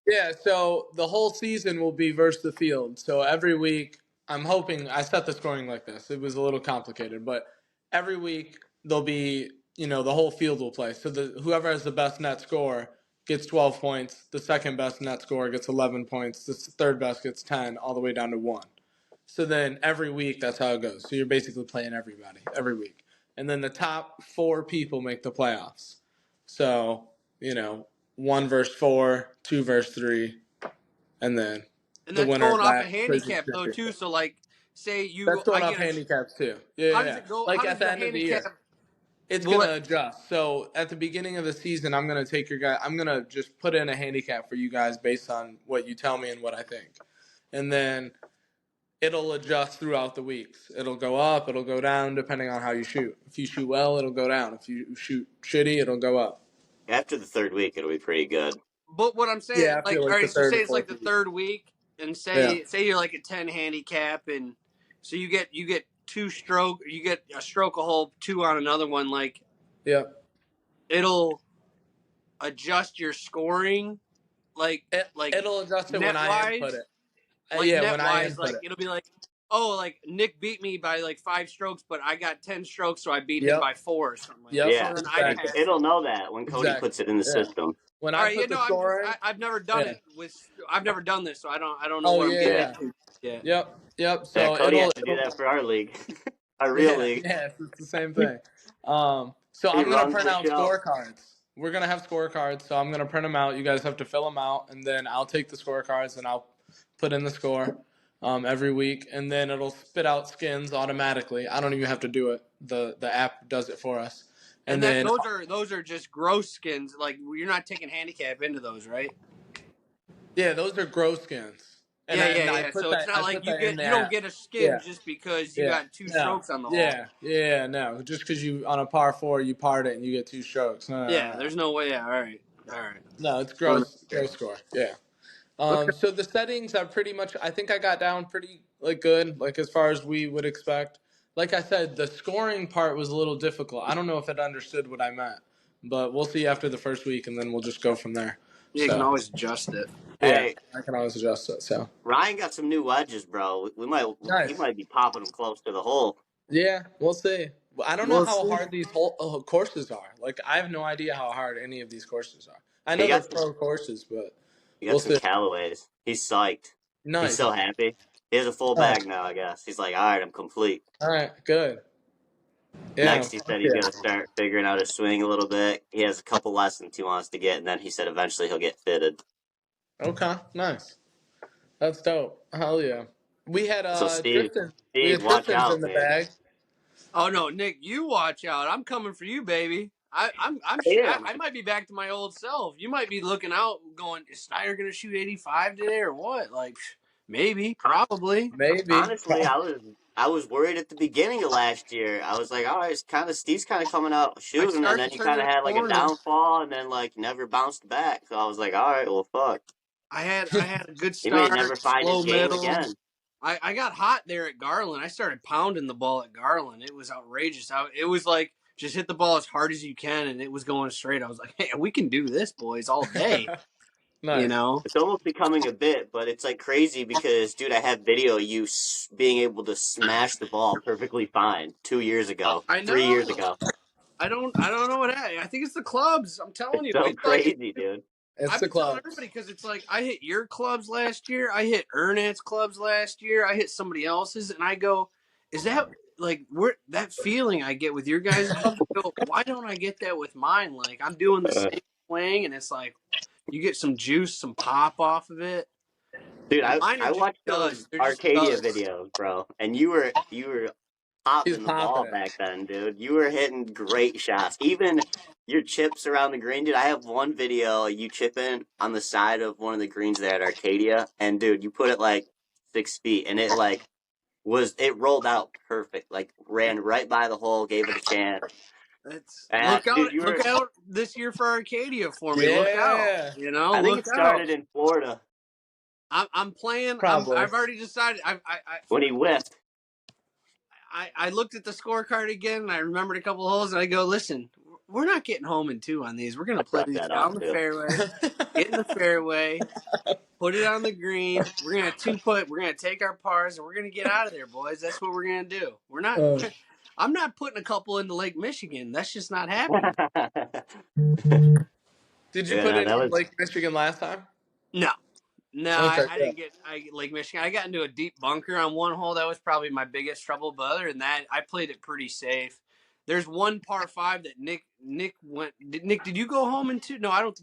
yeah. So the whole season will be versus the field. So every week, I'm hoping I set the scoring like this. It was a little complicated, but every week there'll be the whole field will play. So whoever has the best net score gets 12 points. The second best net score gets 11 points. The third best gets 10, all the way down to 1. So then every week that's how it goes. So you're basically playing everybody every week, and then the top 4 people make the playoffs. So 1 versus 4, 2 versus 3, and then And the that's winner going of off a that plays the handicap though too. championship. So like, say That's I going off get a. handicaps too. Yeah, How yeah, does yeah. it go? Like How at does the the end of the handicap? year, it's Will gonna it? adjust. So at the beginning of the season, I'm gonna take your guy. I'm gonna just put in a handicap for you guys based on what you tell me and what I think, and then it'll adjust throughout the weeks. It'll go up, it'll go down depending on how you shoot. If you shoot well, it'll go down. If you shoot shitty, it'll go up. After the third week, it'll be pretty good. But what I'm saying, Yeah, I like, feel all like the right, so third say or it's like fourth the week. third week, and Yeah. say you're like a 10 handicap, and so you get 2 stroke, you get a stroke a hole, 2 on another one. Like, Yeah. it'll adjust your scoring, like It'll adjust it when net I input wise, it. Yeah, when I input like it. it'll be like, oh, like Nick beat me by like 5 strokes, but I got 10 strokes, so I beat him Yep. by 4 or something like that. Yep. So Yeah, then I and Exactly. pass. it'll know that when Cody Exactly. puts it in the Yeah. system. When All I right, put the I'm just score in. I've never done Yeah. it with. I've never done this, so I don't know Oh what I'm yeah, getting Yeah, yeah. into yet. Yep. Yep. yeah, So Cody has it'll to do it'll that for our league, our real Yeah, league. yes, it's the same thing. So He I'm gonna runs print the out show. scorecards. We're gonna have scorecards, so I'm gonna print them out. You guys have to fill them out, and then I'll take the scorecards and I'll put in the score every week, and then it'll spit out skins automatically. I don't even have to do it. The app does it for us, And then those are just gross skins. Like you're not taking handicap into those, right? yeah, those are gross skins. And Yeah, yeah, then I yeah. put So it's that not like in you don't that. get a skin Yeah, just because you yeah, got two no, strokes on the hole. yeah, no. Just because you on a par 4 you parred it and you get 2 strokes. Yeah, there's no way. Yeah, all right, No, it's all right. gross score. Yeah. Okay. So the settings are pretty much. I think I got down pretty like good, like as far as we would expect. Like I said, the scoring part was a little difficult. I don't know if it understood what I meant, but we'll see after the first week, and then we'll just go from there. Yeah, you can So always adjust it. yeah, Hey, I can always adjust it. So Ryan got some new wedges, bro. He nice. might be popping them close to the hole. Yeah, we'll see. I don't know We'll how see. hard these whole courses are. Like I have no idea how hard any of these courses are. I He know they're got some pro courses, but he got we'll some see. Callaways. He's psyched. He's so Nice. happy. He has a full Nice. bag now, I guess. He's like, all right, I'm complete. All right. Good. Yeah. Next, he Fuck said he's yeah. gonna start figuring out his swing a little bit. He has a couple lessons he wants to get, and then he said eventually he'll get fitted. Okay. Nice. That's dope. Hell yeah. We had So Steve, Tristan. We Steve, had watch Tristan's in out, the man. bag. Oh no, Nick, you watch out. I'm coming for you, baby. Damn. I might be back to my old self. You might be looking out, going, is Snyder gonna shoot 85 today or what? Like, maybe, probably. Maybe. Honestly, I was worried at the beginning of last year. I was like, all right, it's kind of Steve's kind of coming out I shooting, and start then to he turn kind of that had like a corner. downfall, and then like never bounced back. So I was like, all right, well, fuck, I had a good he may start, never find his slow game middle. again. I got hot there at Garland. I started pounding the ball at Garland. It was outrageous. It was like just hit the ball as hard as you can, and it was going straight. I was like, hey, we can do this, boys, all day. You Nice. know. It's almost becoming a bit, but it's like crazy because, dude, I have video of you being able to smash the ball perfectly fine 2 years ago, I 3 years know. ago. I don't know what happened. I think it's the clubs. I'm telling It's you. so It's like crazy, dude. It's I've the been telling clubs. everybody because it's like I hit your clubs last year. I hit Ernat's clubs last year. I hit somebody else's, and I go, is that like where that feeling I get with your guys? I go, why don't I get that with mine? Like I'm doing the Uh, same swing, and it's like you get some juice, some pop off of it, dude, and mine are I just watched duds. those They're just Arcadia duds. videos, bro, and you were He's popping the popping ball it. back then, dude. You were hitting great shots. Even your chips around the green, dude. I have one video you chipping on the side of one of the greens there at Arcadia, and dude, you put it like 6 feet, and it rolled out perfect, like ran right by the hole, gave it a chance. It's And dude, look out this year for Arcadia for me. Look out, Yeah. you know, I think look it out. started in Florida I'm playing. Probably. I've already decided. when he whiffed. I looked at the scorecard again and I remembered a couple of holes and I go, listen, we're not getting home in two on these. We're going I to play fucked these that up down the too. fairway, get in the fairway, put it on the green. We're going to two putt. We're going to take our pars and we're going to get out of there, boys. That's what we're going to do. We're not. Uh, I'm not putting a couple into Lake Michigan. That's just not happening. did you Yeah, put no, any that in was Lake Michigan last time? No. No, Okay, I good. didn't get Lake Michigan. I got into a deep bunker on one hole. That was probably my biggest trouble. But other than that, I played it pretty safe. There's one par five that Nick went. Nick, did you go home in two? No, I don't.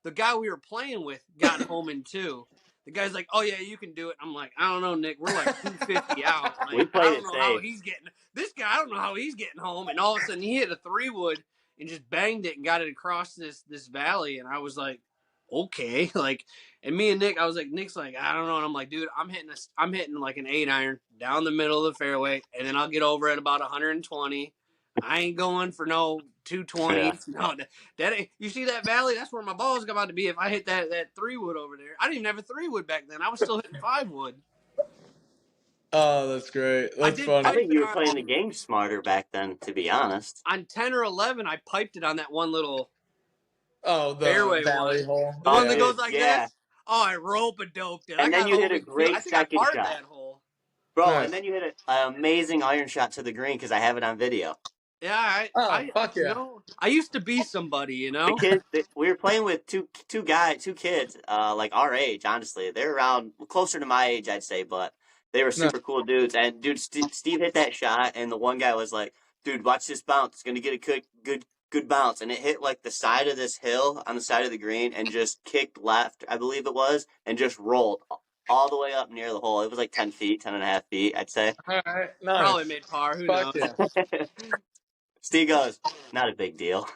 The guy we were playing with got home in two. The guy's like, "Oh yeah, you can do it." I'm like, "I don't know, Nick. We're like 250 out. we Like I played don't it know how safe. he's getting this guy. I don't know how he's getting home." And all of a sudden, he hit a 3-wood and just banged it and got it across this valley. And I was like, "Okay." Like, and me and Nick, I was like, Nick's like, I don't know. And I'm like, dude, I'm hitting like an 8-iron down the middle of the fairway, and then I'll get over at about 120. I ain't going for no Yeah. 220s. No, that ain't. You see that valley? That's where my ball's about to be if I hit that 3-wood over there. I didn't even have a 3-wood back then. I was still hitting 5-wood. Oh, that's great. I That's did I funny. pipe think it you were playing the on game smarter back then, to be honest. 10 or 11. I piped it on that one little Oh, the fairway valley one, hole. the Oh, one that Yeah. goes dude, like yeah. this. Oh, I rope a doped it. I And then got you hit home a in two. I great think I second parred shot. that hole. Bro, and Nice. then you hit an amazing iron shot to the green because I have it on video. Yeah, Oh, fuck you yeah. know, I used to be somebody, you The know. kids, we were playing with two kids, like our age. Honestly, they're around closer to my age, I'd say, but they were No. super cool dudes. And dude, Steve hit that shot, and the one guy was like, "Dude, watch this bounce. It's gonna get a good bounce." And it hit like the side of this hill on the side of the green, and just kicked left, I believe it was, and just rolled all the way up near the hole. It was like 10 feet, 10 and a half feet, I'd say. All right. Probably Nice. made par. Who Fuck knows? yeah. Steve goes, not a big deal.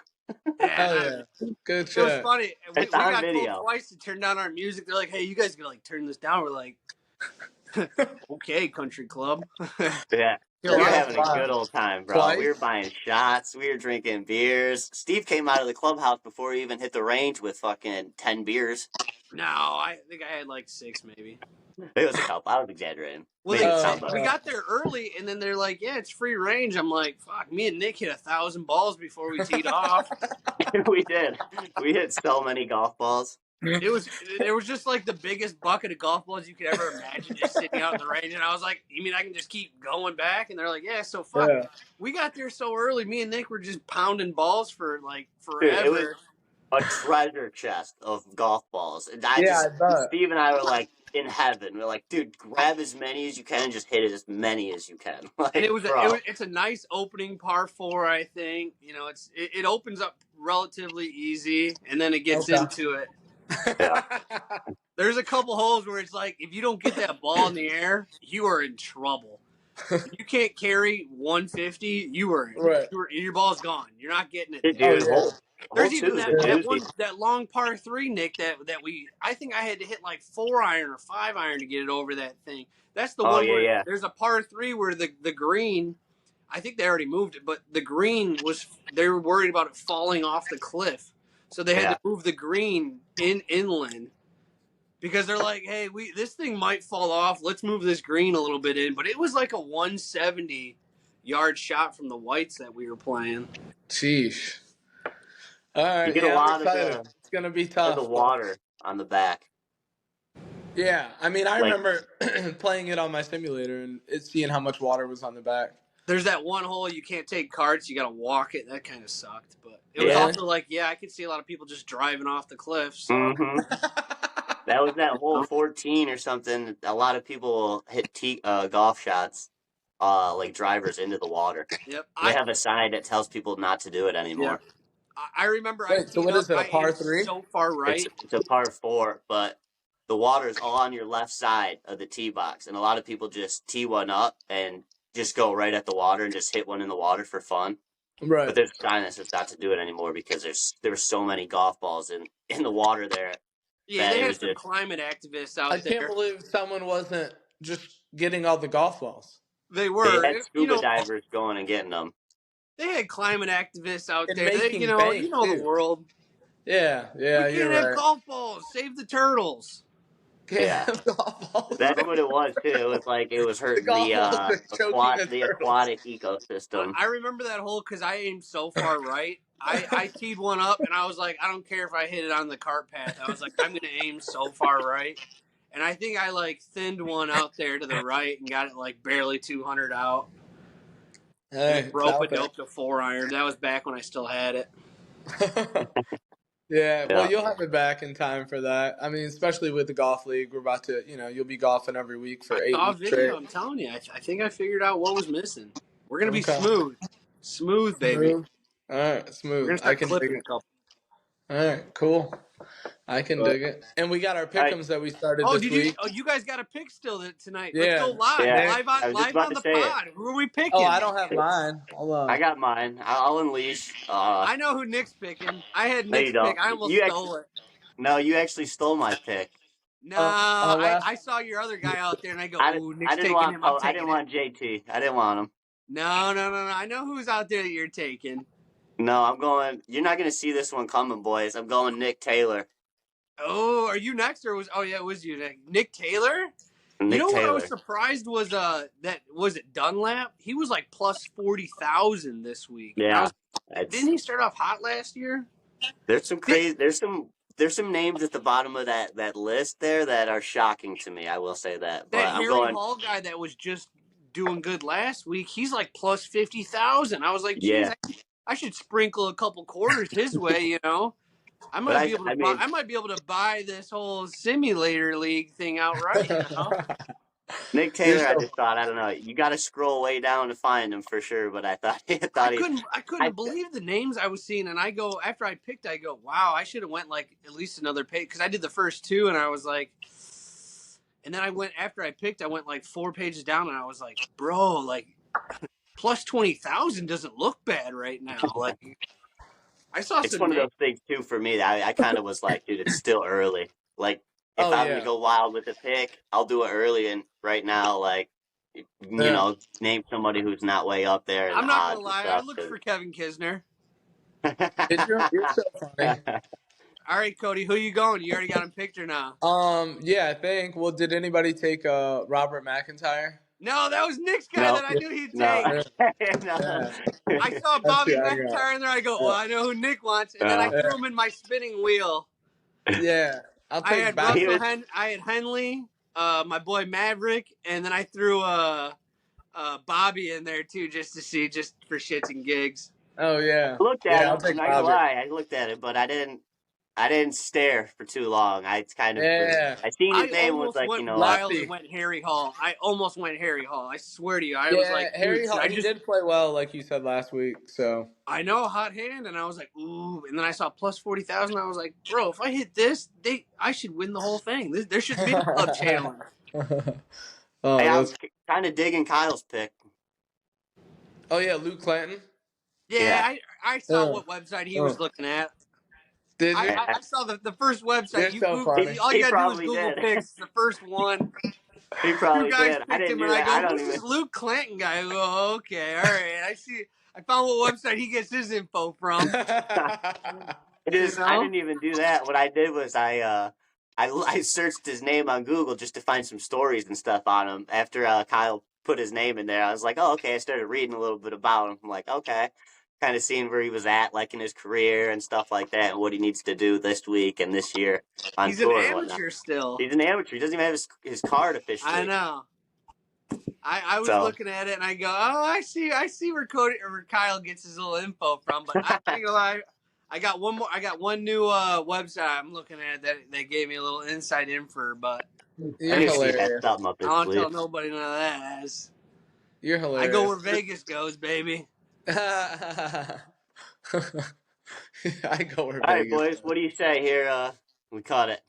Hell Yeah, yeah. Good it was shit. funny. We It's on got told video. twice to turn down our music. They're like, "Hey, you guys can like turn this down." We're like, "Okay, country club." Yeah. Chill We were out. having a good old time, bro. We Twice? were buying shots. We were drinking beers. Steve came out of the clubhouse before he even hit the range with fucking 10 beers. No, I think I had like 6 maybe. It was a couple. I was exaggerating. Well, Made they it sound we better. got there early, and then they're like, "Yeah, it's free range." I'm like, "Fuck!" Me and Nick hit 1,000 balls before we teed off. We did. We hit so many golf balls. There was just like the biggest bucket of golf balls you could ever imagine just sitting out in the range, and I was like, "You mean I can just keep going back?" And they're like, "Yeah." So fuck. Yeah. We got there so early. Me and Nick were just pounding balls for like Dude, it was forever. a treasure chest of golf balls. And Yeah, I bet. Steve and I were like in heaven. We're like, dude, grab as many as you can and just hit as many as you can. And Like, bro. it's a nice opening par 4, I think. You know, it opens up relatively easy, and then it gets Okay. into it. Yeah. There's a couple holes where it's like, if you don't get that ball in the air, you are in trouble. If you can't carry 150, Right. your ball's gone. You're not getting it Dude, there. Oh, yeah. hole There's two even is a that doozy. that long par 3, Nick. I think I had to hit like 4-iron or 5-iron to get it over that thing. That's the Oh, one yeah, where yeah. there's a par 3 where the green. I think they already moved it, but the green was they were worried about it falling off the cliff, so they had Yeah. to move the green inland. Because they're like, hey, this thing might fall off. Let's move this green a little bit in. But it was like a 170-yard shot from the whites that we were playing. Sheesh. All You right. get a Yeah, I'm lot of excited. It's going to be the tough. But water on the back. yeah. I mean, I Like, remember playing it on my simulator and seeing how much water was on the back. There's that one hole you can't take carts. You got to walk it. That kind of sucked. But it was Yeah. also like, yeah, I could see a lot of people just driving off the cliff. So mm-hmm. That was that hole 14 or something. A lot of people hit golf shots, like drivers into the water. yep, They have a sign that tells people not to do it anymore. I remember I Wait, so teed what up. is it, a I par aimed 3? so far right. It's a par 4, but the water's all on your left side of the tee box, and a lot of people just tee one up and just go right at the water and just hit one in the water for fun. Right. But there's a sign that says not to do it anymore because there's so many golf balls in the water there. Yeah, they had some climate activists out there. I can't believe someone wasn't just getting all the golf balls. They were. They had scuba divers going and getting them. They had climate activists out And there. making You bank, know too. the world. Yeah, We you're can't have right. golf balls. Save the turtles. Yeah. Golf balls. That's what it was too. It was like it was hurting golf balls are choking the aquatic ecosystem. I remember that hole because I aimed so far right. I teed one up and I was like, I don't care if I hit it on the cart path. I was like, I'm gonna aim so far right. And I think I like thinned one out there to the right and got it like barely 200 out. Hey, Rope a dope to 4-iron. That was back when I still had it. Yeah, well, you'll have it back in time for that. I mean, especially with the golf league, we're about to, you'll be golfing every week for 8 saw a weeks video. straight. I'm telling you, I think I figured out what was missing. We're gonna be Okay. smooth, baby. Smooth. All right, We're smooth. gonna I start can dig clipping it. a couple. All right, cool. I can dig it. And we got our pick'ems that we started this week. You guys got a pick still tonight? Yeah. Let's go live, Yeah. live on the pod. Who are we picking? Oh, I don't have mine. Hold on. I got mine. I'll unleash. I know who Nick's picking. I had Nick's pick. I almost stole it. No, you actually stole my pick. No, I saw your other guy out there, and I go, "Ooh, Nick's taking him." I didn't want JT. I didn't want him. No. I know who's out there that you're taking. No, I'm going. You're not going to see this one coming, boys. I'm going Nick Taylor. Oh, are you next, or it was you, Nick Taylor? What I was surprised was was it Dunlap? He was like plus 40,000 this week. Yeah, didn't he start off hot last year? There's some crazy. There's some names at the bottom of that list there that are shocking to me. I will say that. But That Harry Hall guy that was just doing good last week, he's like plus 50,000. I was like, geez, I should sprinkle a couple quarters his way, I might be able to buy this whole simulator league thing outright. Nick Taylor, I just thought, I don't know, you got to scroll way down to find him for sure. But I couldn't believe the names I was seeing, and after I picked, I go, wow, I should have went like at least another page because I did the first 2, and I was like, and then after I picked, I went like 4 pages down, and I was like, bro, like. plus 20,000 doesn't look bad right now. Like I saw It's some one of names. those things too for me that I kind of was like, dude, it's still early. Like if Oh I'm gonna yeah. go wild with a pick, I'll do it early. And right now, like Yeah. name somebody who's not way up there in I'm the not gonna odds and lie. I stuff. looked for Kevin Kisner. Did you? You're so funny. All right, Kody, who you going? You already got him picked or not? Yeah, I think. Well, did anybody take Robert McIntyre? No, that was Nick's guy No, that I Yeah. knew he'd no, take. Yeah. no. Yeah. I saw That's Bobby who I got. McIntyre in there. I go, well, Yeah. I know who Nick wants, and then I Yeah. threw him in my spinning wheel. Yeah. I'll I take had back. He was I had Henley, my boy Maverick, and then I threw Bobby in there too, just for shits and gigs. Oh yeah. looked at Yeah, I'll him. I'm take not gonna Bobby. lie, I looked at it, but I didn't stare for too long. I kind of was. Yeah. I seen his I name was almost like, went wild and Lefty. went Harry Hall. I almost went Harry Hall. I swear to you, I was Yeah, like, dude, Harry should Hall, I he just? did play well, like you said last week. So I know hot hand, and I was like, ooh, and then I saw plus 40,000. I was like, bro, if I hit this, I should win the whole thing. There shouldn't be a club channeling. Oh, I that's was kind of digging Kyle's pick. oh yeah, Luke Clanton. Yeah, Yeah. I saw Oh, what website he was oh. looking at. Did I, you? I, I saw the first website. You're You so Google, funny. all you He gotta do is probably Google did. picks. The first one, He two probably guys did. I picked didn't him, and do I that. go, I don't "Who's even. this Luke Clanton guy?" I go, oh, "Okay, all right." I found what website he gets his info from. You I know, didn't even do that. What I did was I searched his name on Google just to find some stories and stuff on him. After Kyle put his name in there, I was like, oh, okay. I started reading a little bit about him. I'm like, okay, kind of seeing where he was at, like in his career and stuff like that, and what he needs to do this week and this year on he's an tour and whatnot. amateur still. He's an amateur. He doesn't even have his card I officially. know. I was So looking at it and I go, oh, I see where Cody or Kyle gets his little info from. But I ain't gonna lie, I got one more. I got one new website I'm looking at that gave me a little inside info, but You're I I knew he had hilarious. something up I his don't tell sleeve. nobody none of that. You're I go hilarious. where Vegas goes, baby. I go where All right, Vegas boys. goes. What do you say here? We caught it.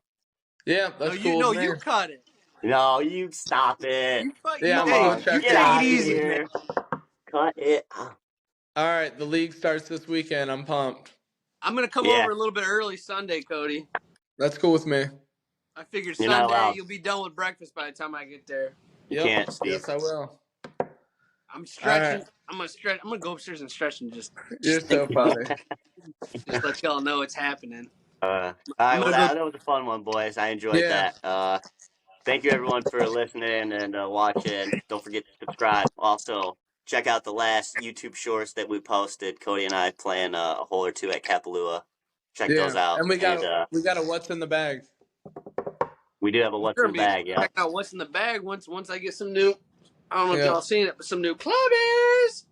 Yeah, No, that's cool with me. you cut it. No, you stop it. You cut. Yeah, You I'm Come gonna go hey, on. you check Get take in it out this of easy, week. man. here. Cut it out. All right, the league starts this weekend. I'm pumped. I'm gonna come Yeah, over a little bit early Sunday, Cody. That's cool with me. I figured you're not Sunday allowed. you'll be done with breakfast by the time I get there. You Yep. can't, Steve. Yes, I will. I'm All right. stretching. I'm gonna stretch. I'm gonna go upstairs and stretch and You're just think so about funny. just let y'all know it's happening. All I'm right, well, gonna go. that was a fun one, boys. I enjoyed Yeah. that. Thank you, everyone, for listening and watching. Don't forget to subscribe. Also, check out the last YouTube shorts that we posted. Cody and I playing a hole or two at Kapalua. Check those Yeah. out. And we And got a what's in the bag. we do have a We're what's in gonna the be bag, yeah. check out what's in the bag once I get some new. I don't know if Yeah. y'all seen it, but some new clubbies.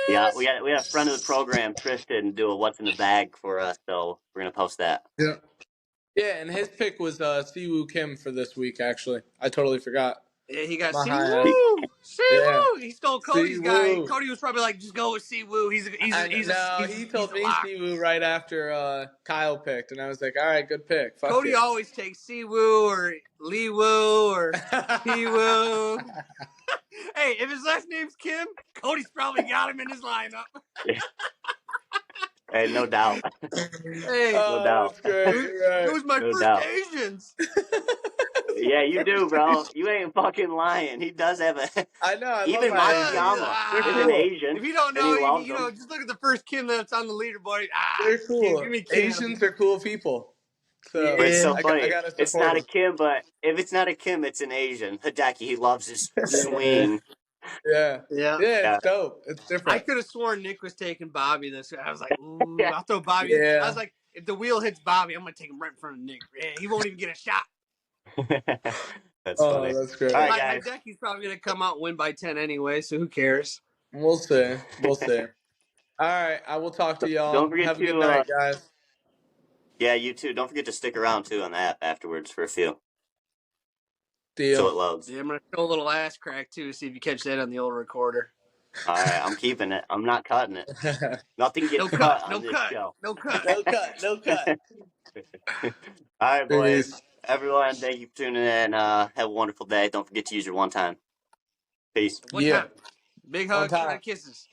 Yeah, we had a friend of the program, Tristan, do a what's in the bag for us, so we're gonna post that. Yeah. Yeah, and his pick was Siwoo Kim for this week. Actually, I totally forgot. Yeah, he got My Si high ass. Woo. Si Yeah. Woo. He stole Cody's guy. Siwoo. Cody was probably like, just go with Si Woo. No, he He's told a me lock. Siwoo right after Kyle picked, and I was like, all right, good pick. Fuck Cody it. always takes Si Woo or Lee Woo or P Woo. Hey, if his last name's Kim, Cody's probably got him in his lineup. Hey, no doubt. Hey, No doubt. That's great. You're right. who's my No first doubt. Asians? Yeah, you do, bro. You ain't fucking lying. He does have a. I know. I love Even my Matsuyama They're is an cool. Asian, If you don't and he know, loves them. just look at the first Kim that's on the leaderboard. They're cool. Give me Kim. Asians are cool people. So But it's so I funny. gotta It's support not a them. Kim, but if it's not a Kim, it's an Asian. Hideki, he loves his Yeah. swing. Yeah. Yeah. Yeah, Yeah. it's dope. It's I different. could have sworn Nick was taking Bobby this week. I was like, ooh, Yeah. I'll throw Bobby. Yeah. I was like, if the wheel hits Bobby, I'm gonna take him right in front of Nick. Yeah, he won't even get a shot. That's Oh, funny. that's great. All right, guys. Hideki's probably gonna come out and win by 10 anyway, so who cares? We'll see. We'll see. All right. I will talk to y'all. Don't forget Have a good to, night, guys. yeah, you too. Don't forget to stick around too on the app afterwards for a few. Deal. So it loads. Yeah, I'm gonna show a little ass crack too, see if you catch that on the old recorder. All right, I'm keeping it. I'm not cutting it. Nothing gets No cut cut, on this show. no cut. No cut. No cut. All right, boys. Peace. Everyone, thank you for tuning in. Have a wonderful day. Don't forget to use your one time. Peace. What Yeah. time? Big One hugs time. and kisses.